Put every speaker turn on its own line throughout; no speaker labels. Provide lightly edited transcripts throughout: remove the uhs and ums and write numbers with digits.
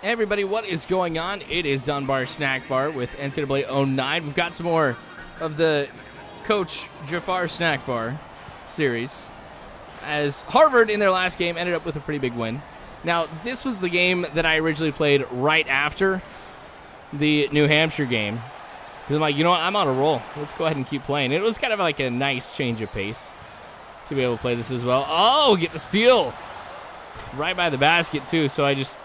Hey everybody, what is going on? It is Dunbar Snackbar with NCAA 09. We've got some more of the Coach Jafar Snackbar series, as Harvard in their last game ended up with a pretty big win. Now, this was the game that I originally played right after the New Hampshire game. Because I'm like, you know what, I'm on a roll. Let's go ahead and keep playing. It was kind of like a nice change of pace to be able to play this as well. Oh, get the steal. Right by the basket, too, so I just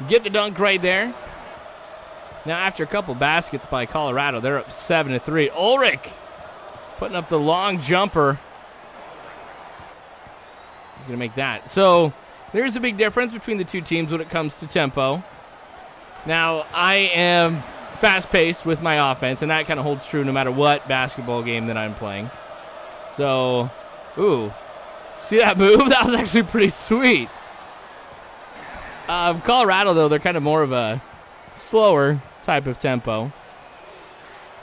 get the dunk right there. Now, after a couple baskets by Colorado, they're up 7-3. Ulrich putting up the long jumper. He's going to make that. So, there's a big difference between the two teams when it comes to tempo. Now, I am fast-paced with my offense, and that kind of holds true no matter what basketball game that I'm playing. So, ooh. See that move? That was actually pretty sweet. Colorado, though, they're kind of more of a slower type of tempo.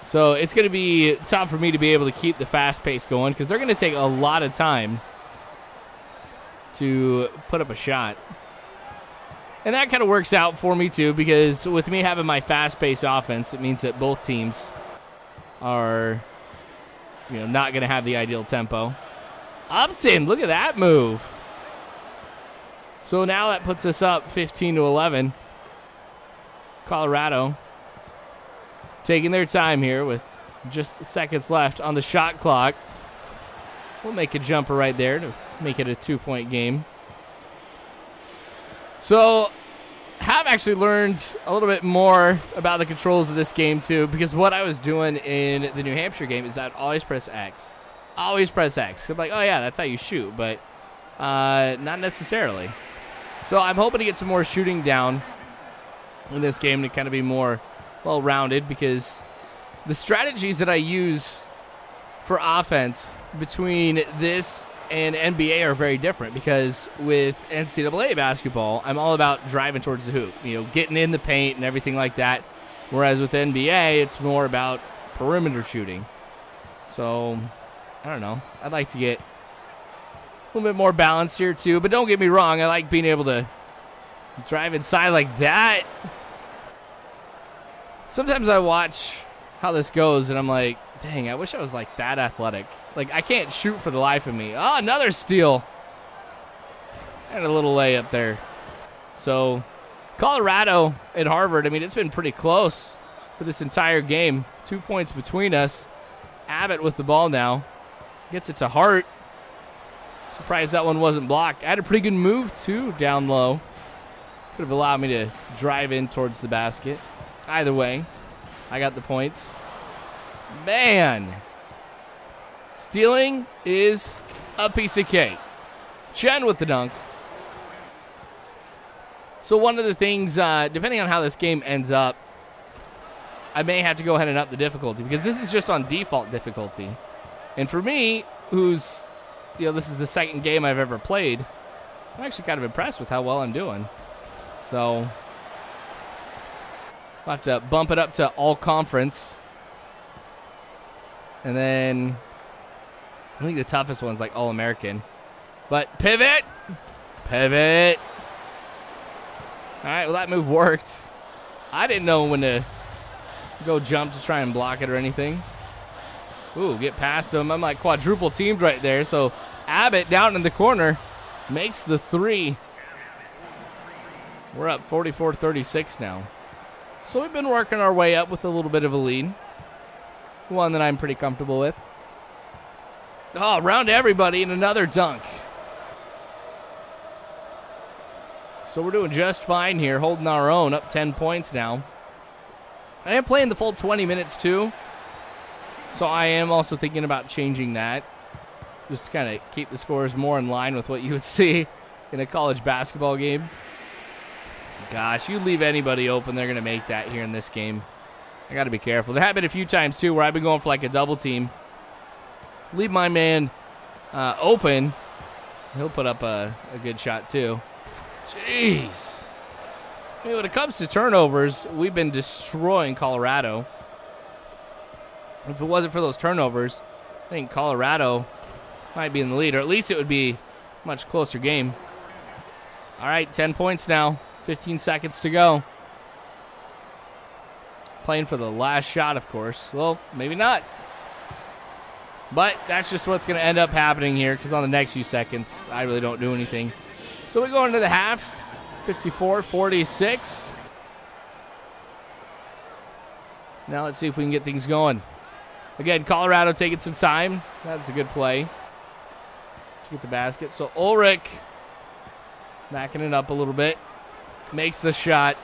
So it's going to be tough for me to be able to keep the fast pace going because they're going to take a lot of time to put up a shot. And that kind of works out for me, too, because with me having my fast-paced offense, it means that both teams are, not going to have the ideal tempo. Upton, look at that move. So now that puts us up 15-11. Colorado taking their time here with just seconds left on the shot clock. We'll make a jumper right there to make it a 2-point game. So have actually learned a little bit more about the controls of this game too, because what I was doing in the New Hampshire game is I'd always press X. Always press X. I'm like, oh yeah, that's how you shoot, but not necessarily. So I'm hoping to get some more shooting down in this game to kind of be more well-rounded, because the strategies that I use for offense between this and NBA are very different, because with NCAA basketball, I'm all about driving towards the hoop, getting in the paint and everything like that, whereas with NBA, it's more about perimeter shooting. So, I don't know. I'd like to get a little bit more balanced here, too. But don't get me wrong. I like being able to drive inside like that. Sometimes I watch how this goes, and I'm like, dang, I wish I was like that athletic. Like, I can't shoot for the life of me. Oh, another steal. And a little layup there. So, Colorado and Harvard, I mean, it's been pretty close for this entire game. 2 points between us. Abbott with the ball now. Gets it to Hart. Surprised that one wasn't blocked. I had a pretty good move, too, down low. Could have allowed me to drive in towards the basket. Either way, I got the points. Man. Stealing is a piece of cake. Chen with the dunk. So one of the things, depending on how this game ends up, I may have to go ahead and up the difficulty, because this is just on default difficulty. And for me, who's... this is the second game I've ever played, I'm actually kind of impressed with how well I'm doing. So, I'll have to bump it up to all conference. And then, I think the toughest one's like all American. But pivot! Pivot! Alright, well that move worked. I didn't know when to go jump to try and block it or anything. Ooh, get past him. I'm like quadruple teamed right there. So Abbott down in the corner makes the three. We're up 44-36 now. So we've been working our way up with a little bit of a lead. One that I'm pretty comfortable with. Oh, around everybody and another dunk. So we're doing just fine here, holding our own, up 10 points now. I am playing the full 20 minutes too. So I am also thinking about changing that, just to kind of keep the scores more in line with what you would see in a college basketball game. Gosh, you leave anybody open, they're going to make that here in this game. I got to be careful. There have been a few times, too, where I've been going for like a double team. Leave my man open. He'll put up a good shot, too. Jeez. I mean, when it comes to turnovers, we've been destroying Colorado. If it wasn't for those turnovers, I think Colorado might be in the lead, or at least it would be a much closer game. All right, 10 points now. 15 seconds to go. Playing for the last shot, of course. Well, maybe not. But that's just what's going to end up happening here because on the next few seconds, I really don't do anything. So we go into the half, 54-46. Now let's see if we can get things going. Again, Colorado taking some time. That's a good play to get the basket. So Ulrich backing it up a little bit. Makes the shot.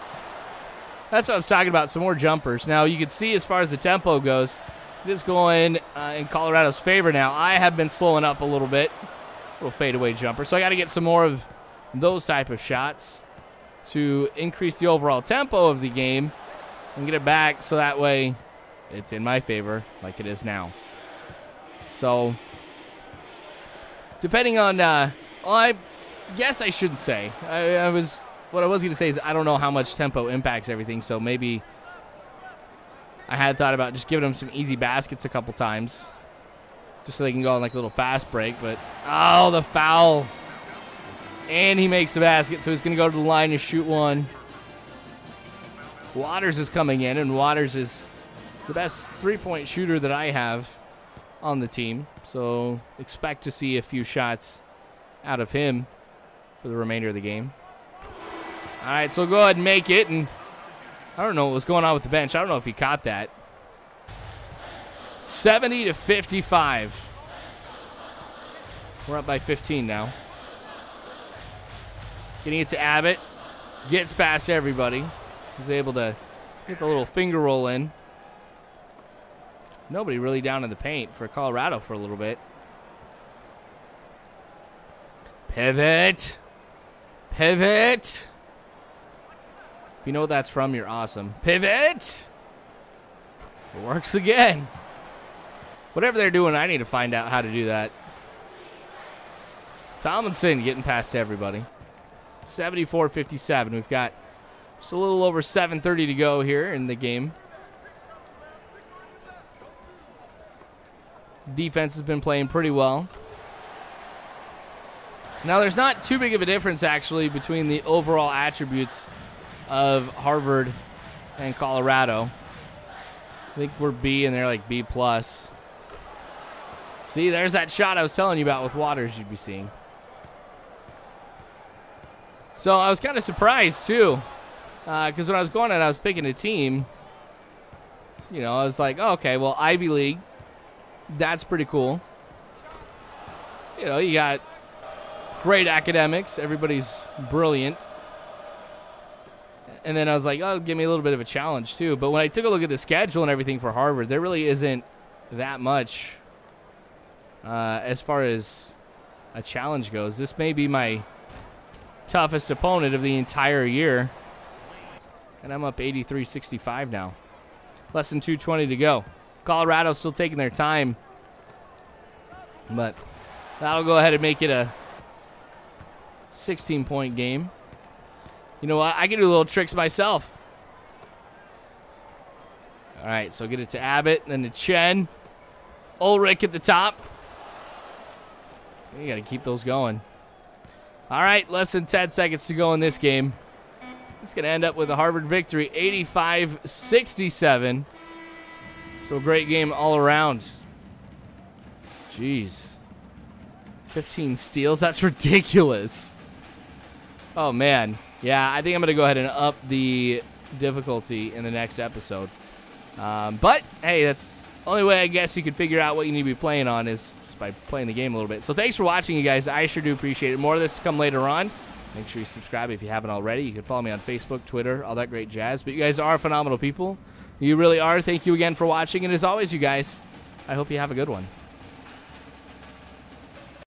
That's what I was talking about, some more jumpers. Now you can see as far as the tempo goes, it is going in Colorado's favor now. I have been slowing up a little bit. A little fadeaway jumper. So I got to get some more of those type of shots to increase the overall tempo of the game and get it back so that way it's in my favor like it is now. So depending on, well, I guess I shouldn't say. What I was going to say is I don't know how much tempo impacts everything, so maybe I had thought about just giving them some easy baskets a couple times just so they can go on like a little fast break, but oh, the foul. And he makes the basket, so he's going to go to the line to shoot one. Waters is coming in, and Waters is the best three-point shooter that I have on the team, so expect to see a few shots out of him for the remainder of the game. All right, so go ahead and make it, and I don't know what was going on with the bench. I don't know if he caught that. 70-55. We're up by 15 now. Getting it to Abbott. Gets past everybody. He's able to get the little finger roll in. Nobody really down in the paint for Colorado for a little bit. Pivot. Pivot. If you know what that's from, you're awesome. Pivot. It works again. Whatever they're doing, I need to find out how to do that. Tomlinson getting past everybody. 74-57. We've got just a little over 7:30 to go here in the game. Defense has been playing pretty well. Now, there's not too big of a difference, actually, between the overall attributes of Harvard and Colorado. I think we're B, and they're like B+. See, there's that shot I was telling you about with Waters you'd be seeing. So I was kind of surprised, too, because when I was going and I was picking a team, you know, I was like, oh, okay, well, Ivy League, that's pretty cool. You know, you got great academics. Everybody's brilliant. And then I was like, oh, give me a little bit of a challenge, too. But when I took a look at the schedule and everything for Harvard, there really isn't that much as far as a challenge goes. This may be my toughest opponent of the entire year. And I'm up 83-65 now. Less than 2:20 to go. Colorado's still taking their time. But that'll go ahead and make it a 16-point game. You know what? I can do little tricks myself. All right, so get it to Abbott, then to Chen. Ulrich at the top. You got to keep those going. All right, less than 10 seconds to go in this game. It's going to end up with a Harvard victory, 85-67. So a great game all around. Jeez. 15 steals? That's ridiculous. Oh, man. Yeah, I think I'm going to go ahead and up the difficulty in the next episode. But, hey, that's the only way I guess you could figure out what you need to be playing on is just by playing the game a little bit. So thanks for watching, you guys. I sure do appreciate it. More of this to come later on. Make sure you subscribe if you haven't already. You can follow me on Facebook, Twitter, all that great jazz. But you guys are phenomenal people. You really are. Thank you again for watching. And as always, you guys, I hope you have a good one.